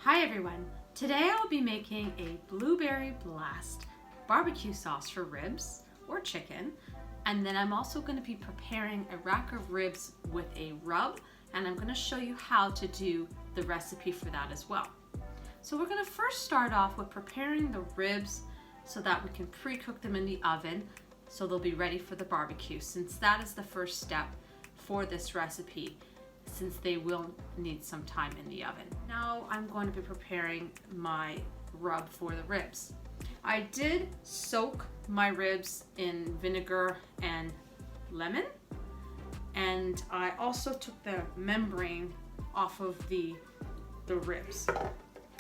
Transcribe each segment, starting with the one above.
Hi everyone, today I'll be making a blueberry blast barbecue sauce for ribs or chicken, and then I'm also going to be preparing a rack of ribs with a rub, and I'm going to show you how to do the recipe for that as well. So we're going to first start off with preparing the ribs so that we can pre-cook them in the oven so they'll be ready for the barbecue, since that is the first step for this recipe, since they will need some time in the oven. Now I'm going to be preparing my rub for the ribs. I did soak my ribs in vinegar and lemon, and I also took the membrane off of the ribs.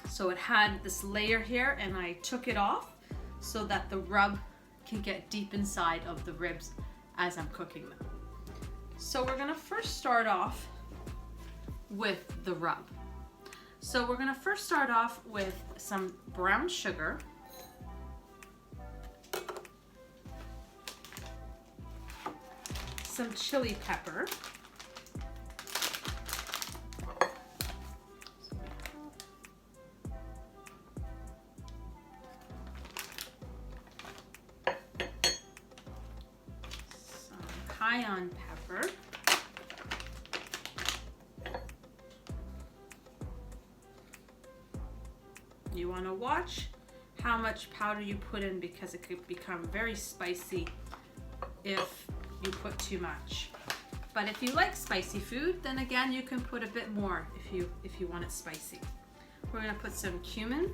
So it had this layer here, and I took it off so that the rub can get deep inside of the ribs as I'm cooking them. So we're gonna first start off with the rub. So we're gonna first start off with some brown sugar, some chili pepper, some cayenne pepper, you want to watch how much powder you put in because it could become very spicy if you put too much. But if you like spicy food, then again you can put a bit more if you want it spicy. We're going to put some cumin,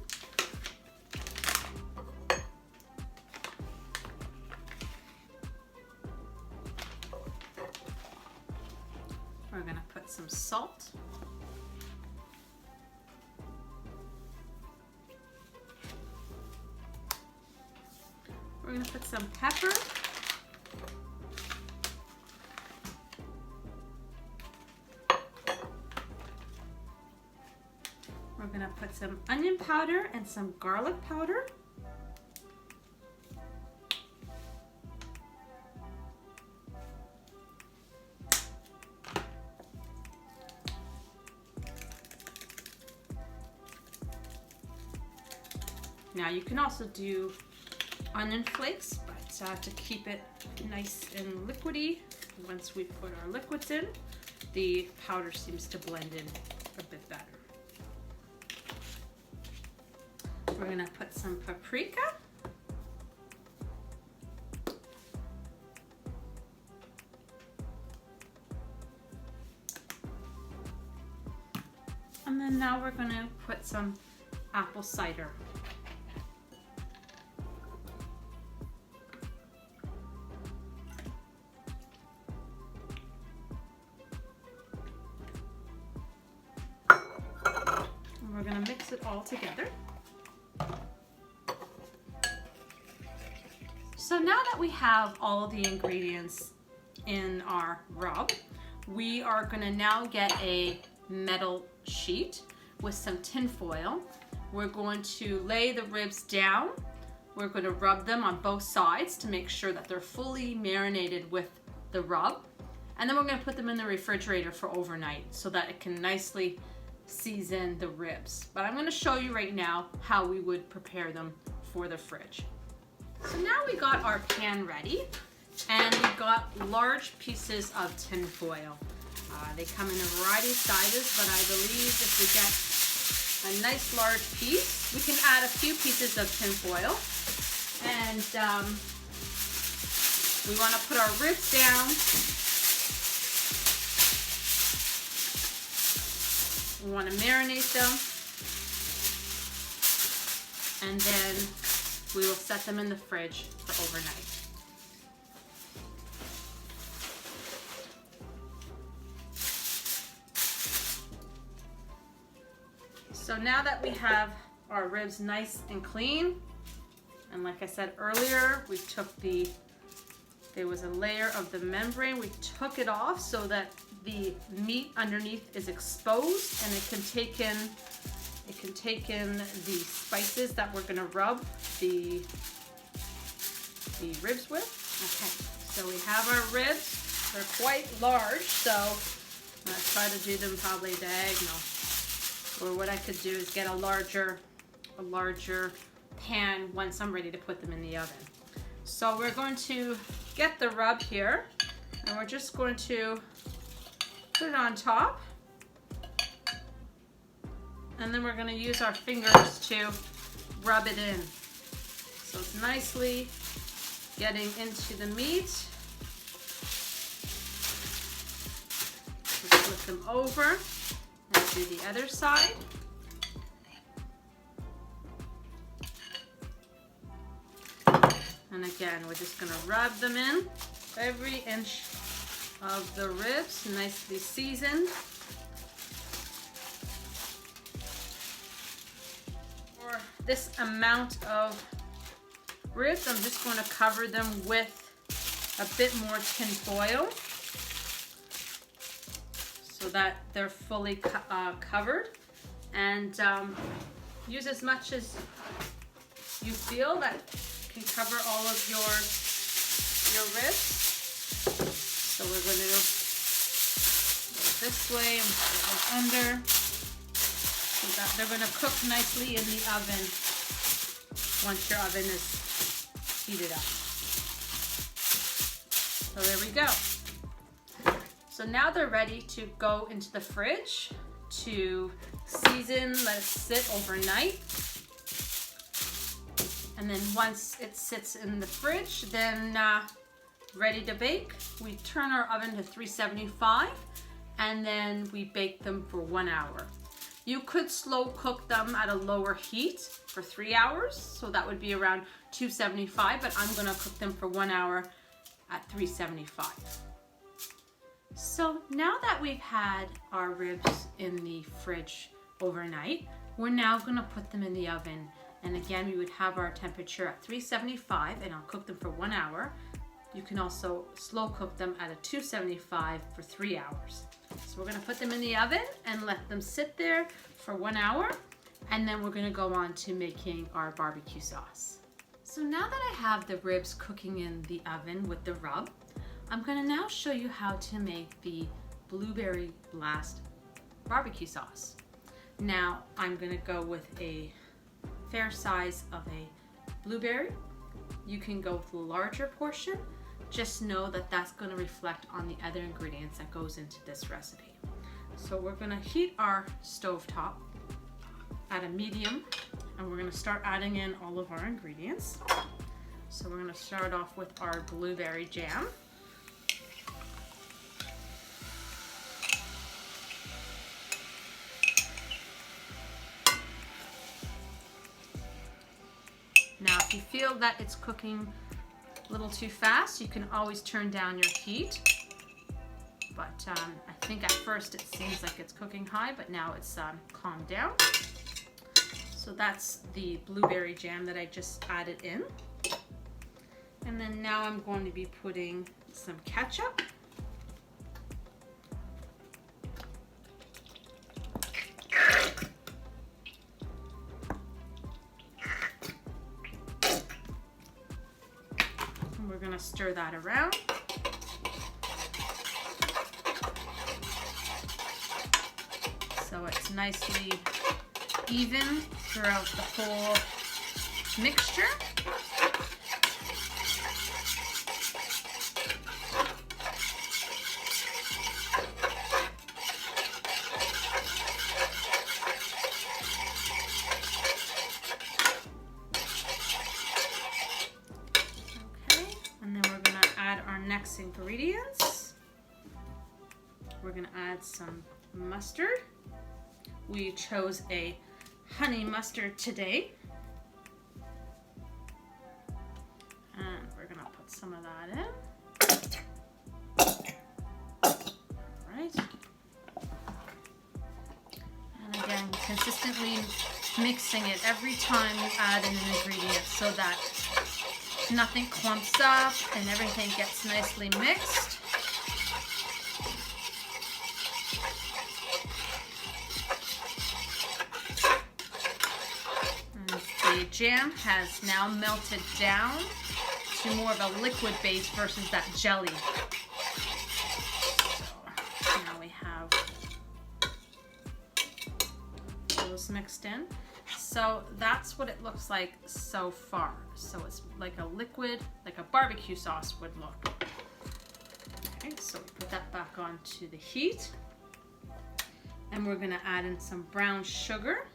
we're going to put some salt, we're going to put some pepper, we're going to put some onion powder and some garlic powder, now you can also do onion flakes, but to keep it nice and liquidy, once we put our liquids in, the powder seems to blend in a bit better. We're going to put some paprika, and then now we're going to put some apple cider. We're going to mix it all together. So now that we have all of the ingredients in our rub, we are going to now get a metal sheet with some tin foil. We're going to lay the ribs down. We're going to rub them on both sides to make sure that they're fully marinated with the rub. And then we're going to put them in the refrigerator for overnight so that it can nicely season the ribs. But I'm going to show you right now how we would prepare them for the fridge. So now we got our pan ready, and we got large pieces of tin foil. They come in a variety of sizes, but I believe if we get a nice large piece, we can add a few pieces of tin foil. And we want to put our ribs down. We want to marinate them, and then we will set them in the fridge for overnight. So now that we have our ribs nice and clean, and like I said earlier, we took there was a layer of the membrane, we took it off so that the meat underneath is exposed, and it can take in the spices that we're gonna rub the ribs with. Okay, so we have our ribs. They're quite large, so I'm gonna try to do them probably diagonal. Or what I could do is get a larger pan once I'm ready to put them in the oven. So we're going to get the rub here, and we're just going to put it on top. And then we're going to use our fingers to rub it in. So it's nicely getting into the meat. Just flip them over and do the other side. And again, we're just going to rub them in. Every inch of the ribs nicely seasoned. For this amount of ribs, I'm just going to cover them with a bit more tin foil so that they're fully covered, and use as much as you feel that can cover all of your ribs. So we're going to go this way and put it under so that they're going to cook nicely in the oven once your oven is heated up. So there we go. So now they're ready to go into the fridge to season, let it sit overnight. And then once it sits in the fridge, then ready to bake, we turn our oven to 375 and then we bake them for 1 hour. You could slow cook them at a lower heat for 3 hours, so that would be around 275, but I'm gonna cook them for 1 hour at 375. So now that we've had our ribs in the fridge overnight, we're now gonna put them in the oven. And again, we would have our temperature at 375 and I'll cook them for 1 hour. You can also slow cook them at a 275 for 3 hours. So we're gonna put them in the oven and let them sit there for 1 hour. And then we're gonna go on to making our barbecue sauce. So now that I have the ribs cooking in the oven with the rub, I'm gonna now show you how to make the blueberry blast barbecue sauce. Now I'm gonna go with a fair size of a blueberry. You can go with a larger portion. Just know that that's going to reflect on the other ingredients that goes into this recipe. So we're going to heat our stovetop at a medium, and we're going to start adding in all of our ingredients. So we're going to start off with our blueberry jam. Now, if you feel that it's cooking a little too fast, you can always turn down your heat. But I think at first it seems like it's cooking high, but now it's calmed down. So that's the blueberry jam that I just added in. And then now I'm going to be putting some ketchup. We're going to stir that around. So it's nicely even throughout the whole mixture. Next ingredients, we're going to add some mustard. We chose a honey mustard today, and we're going to put some of that in. All right, and again, consistently mixing it every time you add in an ingredient so that nothing clumps up and everything gets nicely mixed. And the jam has now melted down to more of a liquid base versus that jelly. So now we have mixed in. So that's what it looks like so far. So it's like a liquid, like a barbecue sauce would look. Okay, so we put that back onto the heat. And we're gonna add in some brown sugar.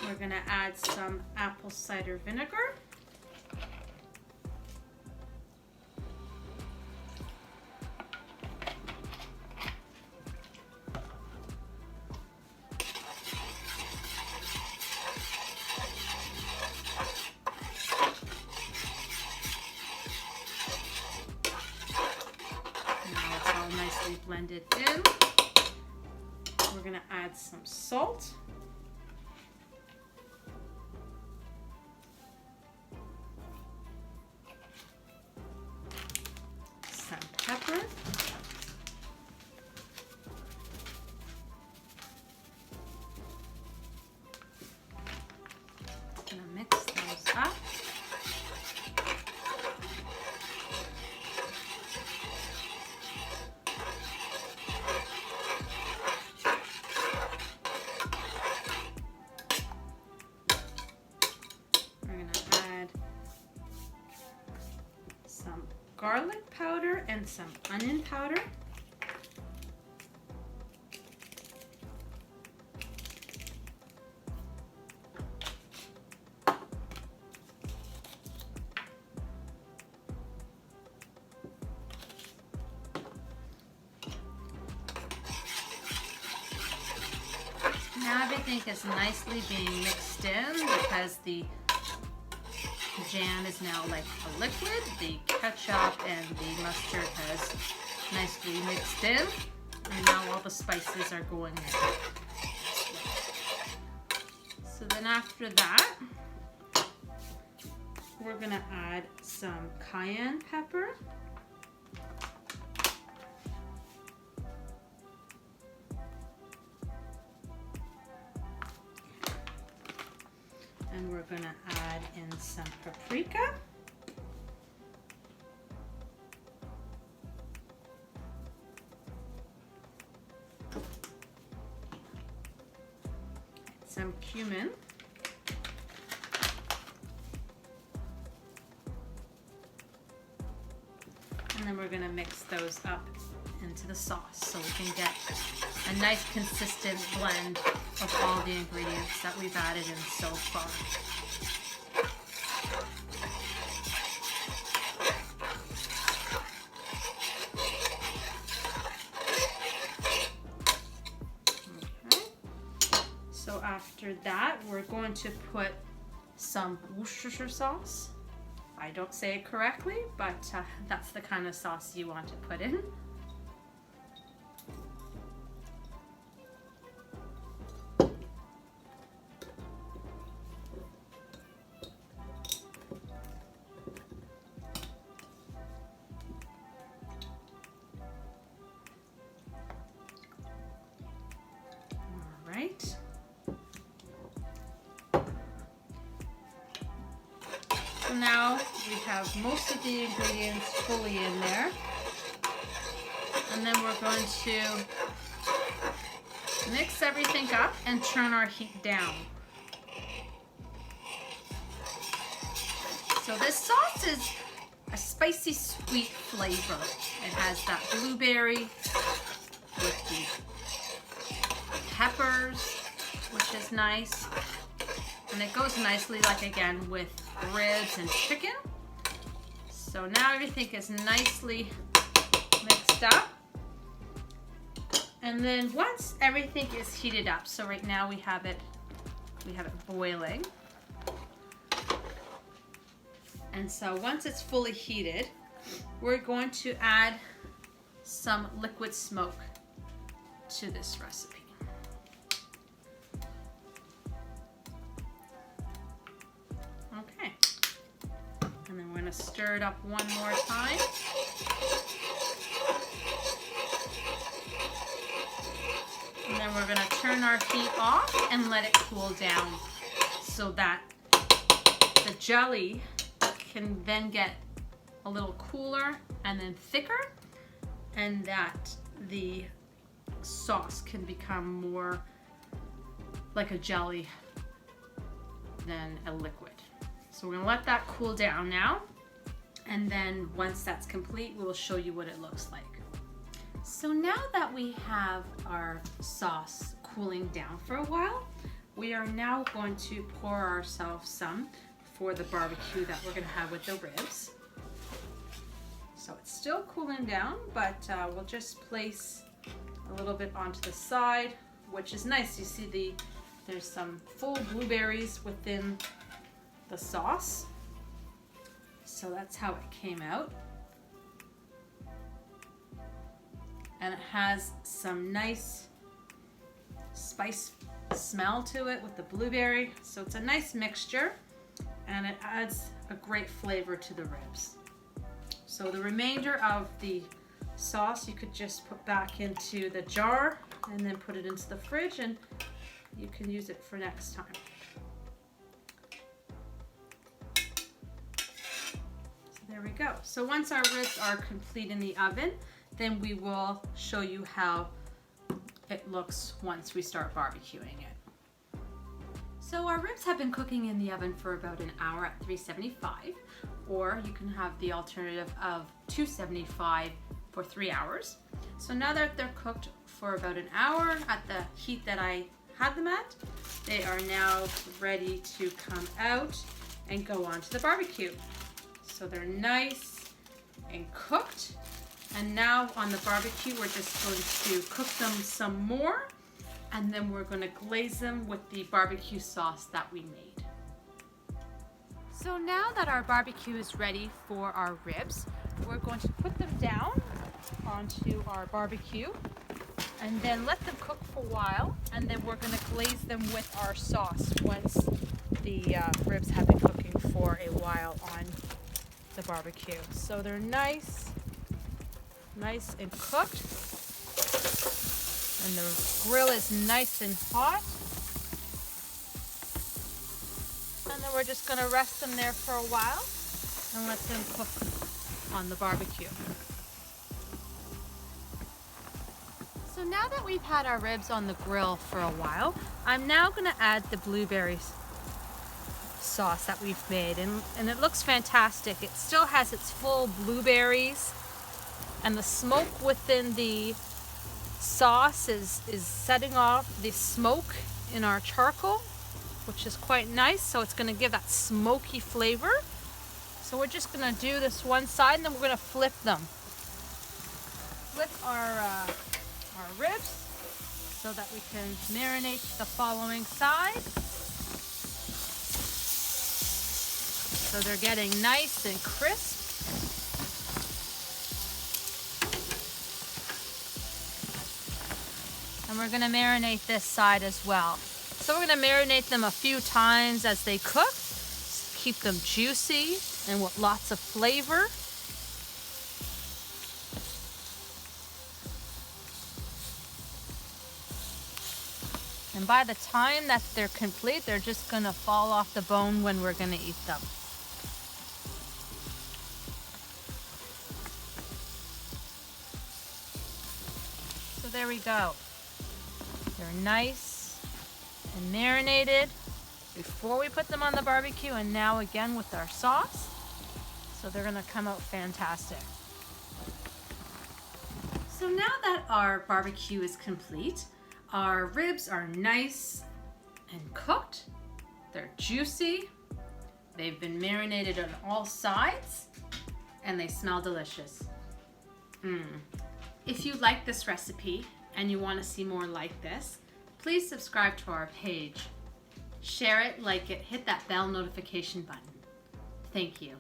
We're gonna add some apple cider vinegar. Now it's all nicely blended in. We're gonna add some salt. Pepper. Gonna mix those up. We're gonna add some garlic powder and some onion powder. Now everything is nicely being mixed in because the jam is now like a liquid. The ketchup and the mustard has nicely mixed in, and now all the spices are going in. So then after that, we're gonna add some cayenne pepper. And we're gonna add in some paprika. Some cumin. And then we're gonna mix those up into the sauce so we can get a nice consistent blend of all the ingredients that we've added in so far. Okay. So after that, we're going to put some Worcestershire sauce. I don't say it correctly, but that's the kind of sauce you want to put in. All right. So now we have most of the ingredients fully in there. And then we're going to mix everything up and turn our heat down. So this sauce is a spicy sweet flavor. It has that blueberry with the peppers, which is nice. And it goes nicely, like again, with ribs and chicken. So now everything is nicely mixed up. And then once everything is heated up, so right now we have it boiling. And so once it's fully heated, we're going to add some liquid smoke to this recipe. Okay. to stir it up one more time. And then we're going to turn our heat off and let it cool down so that the jelly can then get a little cooler and then thicker, and that the sauce can become more like a jelly than a liquid. So we're gonna let that cool down now, and then once that's complete, we will show you what it looks like. So now that we have our sauce cooling down for a while, we are now going to pour ourselves some for the barbecue that we're gonna have with the ribs. So it's still cooling down, but we'll just place a little bit onto the side, which is nice. You see there's some full blueberries within the sauce. So that's how it came out. And it has some nice spice smell to it with the blueberry. So it's a nice mixture, and it adds a great flavor to the ribs. So the remainder of the sauce you could just put back into the jar and then put it into the fridge, and you can use it for next time. So there we go. So once our ribs are complete in the oven, then we will show you how it looks once we start barbecuing it. So our ribs have been cooking in the oven for about an hour at 375, or you can have the alternative of 275 for 3 hours. So now that they're cooked for about an hour at the heat that I had them at, they are now ready to come out and go on to the barbecue. So they're nice and cooked. And now on the barbecue, we're just going to cook them some more, and then we're going to glaze them with the barbecue sauce that we made. So now that our barbecue is ready for our ribs, we're going to put them down onto our barbecue and then let them cook for a while, and then we're going to glaze them with our sauce once the ribs have been cooking for a while on the barbecue. So they're nice and cooked, and the grill is nice and hot. And then we're just going to rest them there for a while and let them cook on the barbecue. So now that we've had our ribs on the grill for a while, I'm now going to add the blueberry sauce that we've made, and it looks fantastic. It still has its full blueberries, and the smoke within the sauce is setting off the smoke in our charcoal, which is quite nice. So it's going to give that smoky flavor. So we're just going to do this one side, and then we're going to flip them. Flip our ribs so that we can marinate the following side. So they're getting nice and crisp. And we're going to marinate this side as well. So we're going to marinate them a few times as they cook. Keep them juicy and with lots of flavor. And by the time that they're complete, they're just going to fall off the bone when we're going to eat them. So there we go. They're nice and marinated before we put them on the barbecue, and now again with our sauce. So they're going to come out fantastic. So now that our barbecue is complete, our ribs are nice and cooked. They're juicy. They've been marinated on all sides, and they smell delicious. If you like this recipe and you want to see more like this, please subscribe to our page. Share it, like it, hit that bell notification button. Thank you.